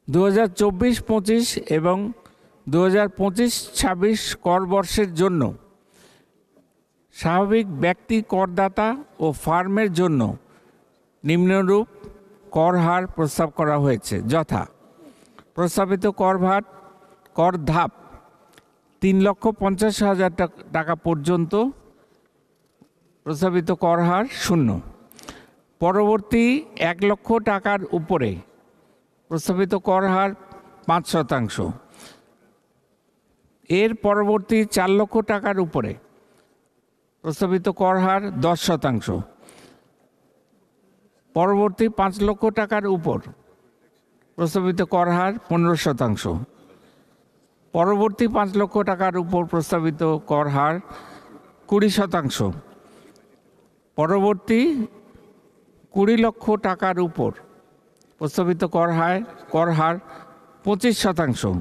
2024-25 এবং 2025-26 কর বর্ষের জন্য স্বাভাবিক ব্যক্তি করদাতা ও ফার্মের জন্য নিম্নরূপ কর হার প্রস্তাব করা হয়েছে, যথা প্রস্তাবিত কর ধাপ 3,50,000 টাকা পর্যন্ত প্রস্তাবিত কর হার 0। পরবর্তী 1 লক্ষ টাকার উপরে প্রস্তাবিত কর হার 5%। এর পরবর্তী 4 লক্ষ টাকার উপরে প্রস্তাবিত কর হার 10%। পরবর্তী 5 লক্ষ টাকার উপর প্রস্তাবিত কর হার 15%। পরবর্তী 5 লক্ষ টাকার উপর প্রস্তাবিত কর হার 20%। পরবর্তী 20 লক্ষ টাকার উপর প্রস্তাবিত কর হার 25%।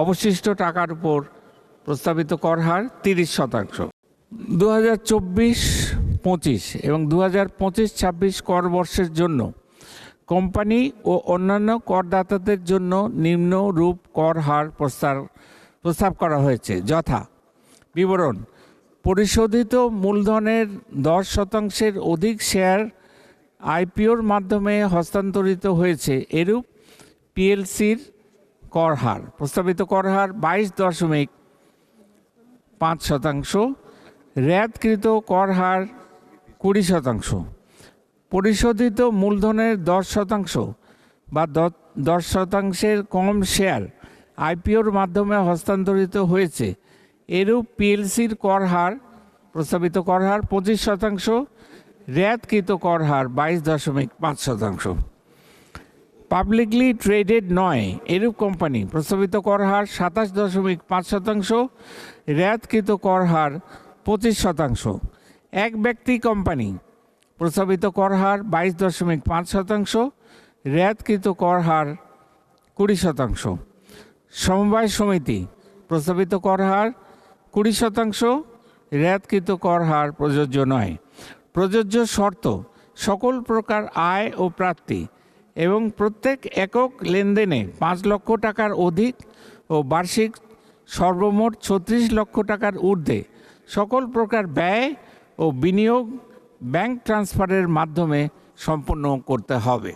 অবশিষ্ট টাকার উপর প্রস্তাবিত কর হার 30%। 2024-25 এবং 2025-26 কর বর্ষের জন্য কোম্পানি ও অন্যান্য করদাতাদের জন্য নিম্নরূপ কর হার প্রস্তাব করা হয়েছে, যথা বিবরণ: পরিশোধিত মূলধনের 10% অধিক শেয়ার আইপিওর মাধ্যমে হস্তান্তরিত হয়েছে এরূপ পিএলসির কর হার প্রস্তাবিত কর হার 22.5%। রেয়াতকৃত কর হার 20%। পরিশোধিত মূলধনের 10% বা 10%-এর কম শেয়ার আইপিওর মাধ্যমে হস্তান্তরিত হয়েছে এরূপ পিএলসির কর হার প্রস্তাবিত কর হার 25%। রেয়াতকৃত কর হার 22.5%। পাবলিকলি ট্রেডেড নয় এরূপ কোম্পানি প্রস্তাবিত কর হার 27.5%। রেয়াতকৃত কর হার 25%। এক ব্যক্তি কোম্পানি প্রস্তাবিত কর হার 22.5%। রেয়াতকৃত কর হার 20%। সমবায় সমিতি প্রস্তাবিত কর হার 20%। রেয়াতকৃত কর হার প্রযোজ্য নয়। প্রযোজ্য শর্ত: সকল প্রকার আয় ও প্রাপ্তি এবং প্রত্যেক একক লেনদেনে 5 লক্ষ টাকার অধিক ও বার্ষিক সর্বমোট 36 লক্ষ টাকার ঊর্ধ্বে সকল প্রকার ব্যয় ও বিনিয়োগ ব্যাংক ট্রান্সফারের মাধ্যমে সম্পন্ন করতে হবে।